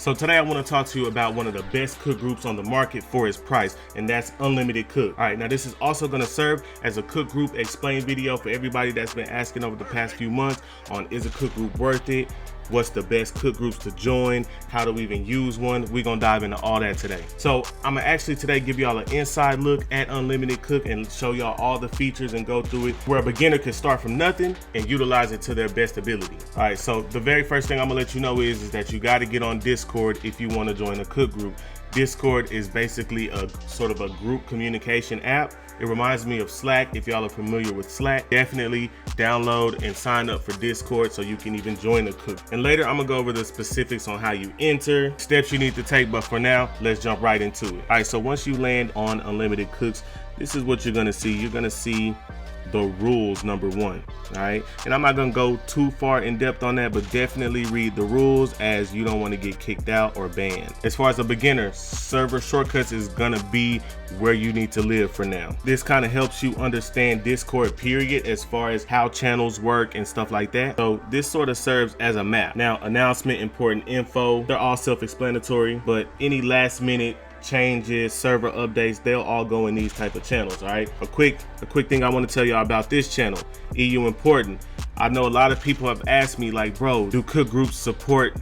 So today I want to talk to you about one of the best cook groups on the market for its price, and that's Unlimited Cook. All right, now this is also going to serve as a cook group explain video for everybody that's been asking over the past few months on is a cook group worth it? What's the best cook groups to join? How do we even use one? We're gonna dive into all that today. So I'm gonna actually today give y'all an inside look at Unlimited Cook and show y'all all the features and go through it where a beginner can start from nothing and utilize it to their best ability. All right, so the very first thing I'm gonna let you know is that you gotta get on Discord if you wanna join a cook group. Discord is basically a sort of a group communication app. It reminds me of Slack. If y'all are familiar with Slack, definitely download and sign up for Discord so you can even join the cook. And later I'm gonna go over the specifics on how you enter, steps you need to take, but for now, let's jump right into it. All right, so once you land on Unlimited Cooks, this is what you're gonna see. You're gonna see the rules, number one. All right, and I'm not gonna go too far in depth on that, but definitely read the rules as you don't want to get kicked out or banned. As far as a beginner, server shortcuts is gonna be where you need to live for now. This kind of helps you understand Discord period as far as how channels work and stuff like that. So this sort of serves as a map. Now, announcement, important info, they're all self-explanatory, but any last minute changes, server updates, they'll all go in these type of channels. All right, a quick thing I want to tell y'all about this channel, EU important. I know a lot of people have asked me like, bro, do cook groups support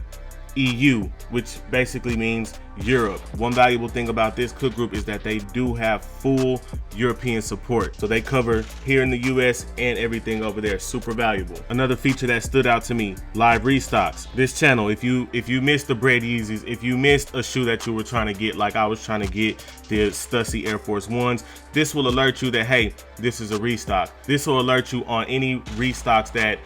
EU, which basically means Europe. One valuable thing about this cook group is that they do have full European support. So they cover here in the US and everything over there. Super valuable. Another feature that stood out to me, live restocks. This channel, if you missed the Bread Yeezys, if you missed a shoe that you were trying to get, like I was trying to get the Stussy Air Force Ones, this will alert you that, hey, this is a restock. This will alert you on any restocks that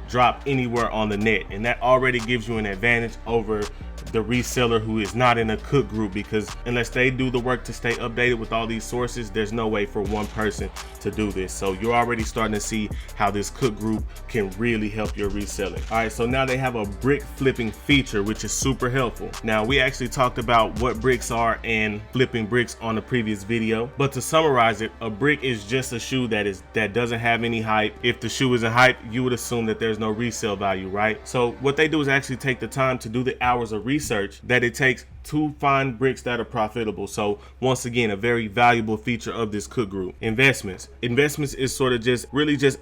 drop anywhere on the net, and that already gives you an advantage over the reseller who is not in a cook group, because unless they do the work to stay updated with all these sources, there's no way for one person to do this. So you're already starting to see how this cook group can really help your reselling. All right, so now they have a brick flipping feature, which is super helpful. Now, we actually talked about what bricks are and flipping bricks on the previous video, but to summarize it, a brick is just a shoe that doesn't have any hype. If the shoe isn't hype, you would assume that there's no resale value, right? So what they do is actually take the time to do the hours of research that it takes to find bricks that are profitable. So once again, a very valuable feature of this cook group. Investments is sort of just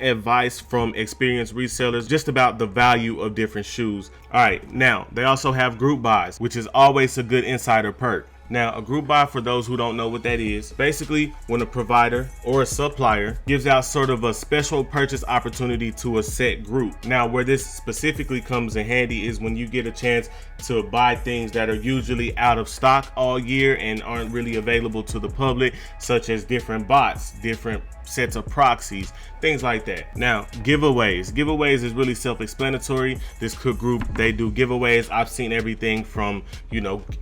advice from experienced resellers just about the value of different shoes. All right, now they also have group buys, which is always a good insider perk. Now, a group buy, for those who don't know what that is, basically when a provider or a supplier gives out sort of a special purchase opportunity to a set group. Now, where this specifically comes in handy is when you get a chance to buy things that are usually out of stock all year and aren't really available to the public, such as different bots, different sets of proxies, things like that. Now, giveaways is really self-explanatory. This cook group, they do giveaways. I've seen everything from,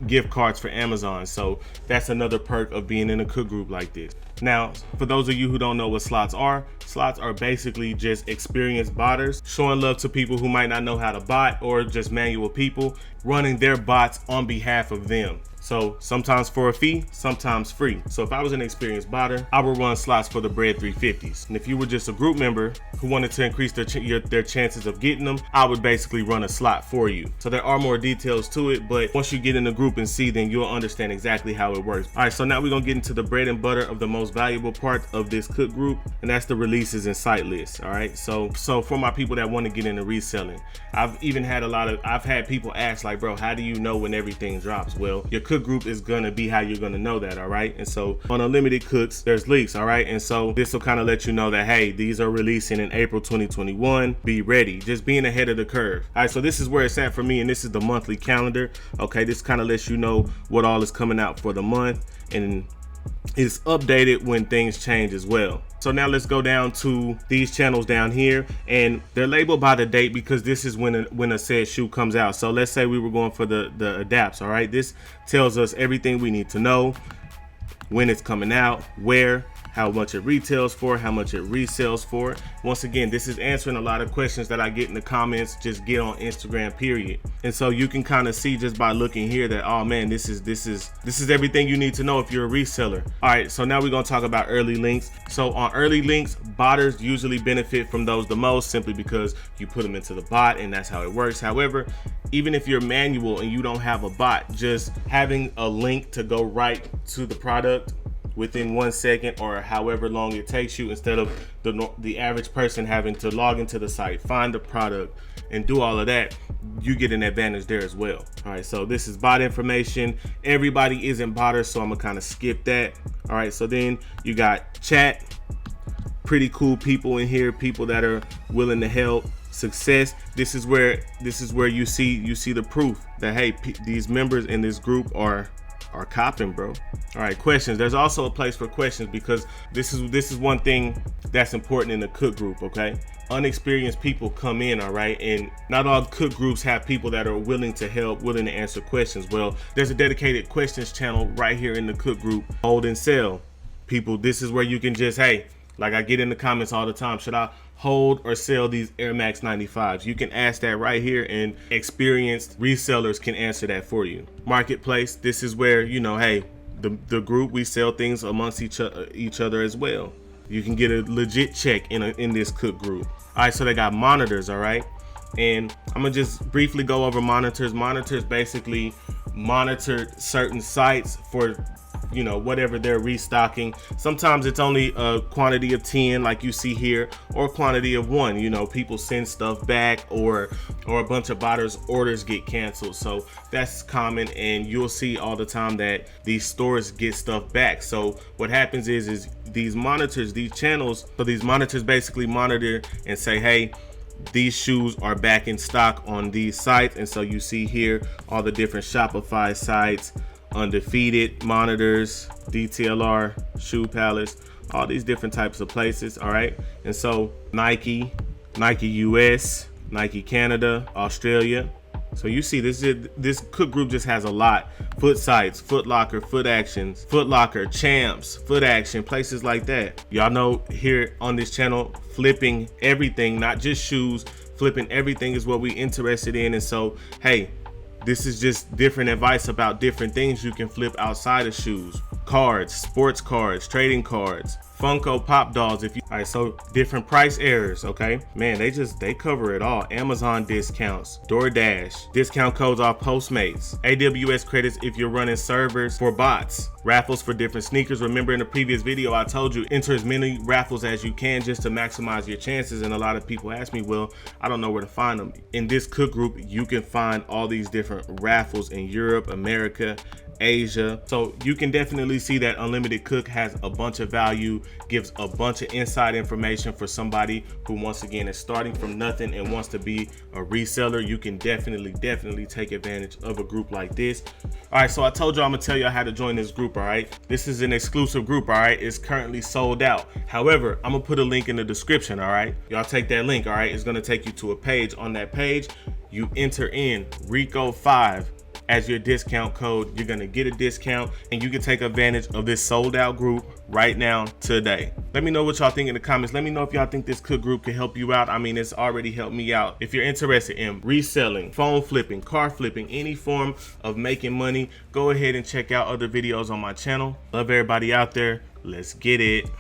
gift cards for Amazon. So that's another perk of being in a cook group like this. Now, for those of you who don't know what slots are basically just experienced botters showing love to people who might not know how to bot, or just manual people running their bots on behalf of them. So sometimes for a fee, sometimes free. So if I was an experienced botter, I would run slots for the Bread 350s. And if you were just a group member who wanted to increase their chances of getting them, I would basically run a slot for you. So there are more details to it, but once you get in the group and see, then you'll understand exactly how it works. All right, so now we're gonna get into the bread and butter of the most valuable part of this cook group, and that's the releases and site lists. All right, so for my people that want to get into reselling, I've had people ask like, bro, how do you know when everything drops? Well, your cook group is gonna be how you're gonna know that. All right, and so on Unlimited Cooks, there's leaks. All right, and so this will kind of let you know that, hey, these are releasing in April 2021. Be ready, just being ahead of the curve. All right, so this is where it's at for me, and this is the monthly calendar. Okay, this kind of lets you know what all is coming out for the month, and it's updated when things change as well. So now let's go down to these channels down here, and they're labeled by the date because this is when a said shoe comes out. So let's say we were going for the adapts. All right, this tells us everything we need to know: when it's coming out, where, how much it retails for, how much it resells for. Once again, this is answering a lot of questions that I get in the comments, just get on Instagram, period. And so you can kind of see just by looking here that, oh man, this is everything you need to know if you're a reseller. All right, so now we're gonna talk about early links. So on early links, botters usually benefit from those the most, simply because you put them into the bot and that's how it works. However, even if you're manual and you don't have a bot, just having a link to go right to the product within 1 second or however long it takes you, instead of the average person having to log into the site, find the product, and do all of that, you get an advantage there as well. All right, so this is bot information. Everybody isn't botters, so I'm gonna kind of skip that. All right, so then you got chat. Pretty cool people in here, people that are willing to help. Success. This is where you see the proof that, hey, these members in this group are copping, bro. All right, questions. There's also a place for questions, because this is one thing that's important in the cook group. Okay, unexperienced people come in, all right, and not all cook groups have people that are willing to help, willing to answer questions. Well, there's a dedicated questions channel right here in the cook group. Hold and sell people. This is where you can just, hey, like I get in the comments all the time, should I hold or sell these Air Max 95s? You can ask that right here, and experienced resellers can answer that for you. Marketplace, this is where, you know, hey, the group, we sell things amongst each other as well. You can get a legit check in this cook group. All right, so they got monitors, all right, and I'm gonna just briefly go over monitors. Monitors basically monitor certain sites for, you know, whatever they're restocking. Sometimes it's only a quantity of 10 like you see here, or a quantity of 1. You know, people send stuff back, or a bunch of botters orders get canceled. So that's common, and you'll see all the time that these stores get stuff back. So what happens is these monitors, these channels, so these monitors basically monitor and say, hey, these shoes are back in stock on these sites. And so you see here all the different Shopify sites, Undefeated monitors, DTLR, Shoe Palace, all these different types of places. All right, and so Nike US, Nike Canada, Australia. So you see this cook group just has a lot. Foot sites, Foot Locker, Foot Actions, Foot Locker, Champs, Foot Action, places like that. Y'all know here on this channel, flipping everything, not just shoes, flipping everything is what we interested in. And so, hey, this is just different advice about different things you can flip outside of shoes. Cards, sports cards, trading cards, Funko Pop dolls. All right, so different price errors. Okay, man, they cover it all. Amazon discounts, DoorDash, discount codes off Postmates, AWS credits if you're running servers for bots, raffles for different sneakers. Remember in the previous video I told you, enter as many raffles as you can just to maximize your chances. And a lot of people ask me, well, I don't know where to find them. In this cook group, you can find all these different raffles in Europe, America, Asia. So you can definitely see that Unlimited Cook has a bunch of value, gives a bunch of inside information for somebody who, once again, is starting from nothing and wants to be a reseller. You can definitely take advantage of a group like this. All right, so I told you I'm gonna tell you how to join this group. All right, this is an exclusive group. All right, it's currently sold out. However, I'm gonna put a link in the description. All right, y'all take that link. All right, it's gonna take you to a page. On that page, you enter in Rico5 as your discount code. You're gonna get a discount, and you can take advantage of this sold out group right now today. Let me know what y'all think in the comments. Let me know if y'all think this cook group can help you out. I mean, it's already helped me out. If you're interested in reselling, phone flipping, car flipping, any form of making money, go ahead and check out other videos on my channel. Love everybody out there. Let's get it.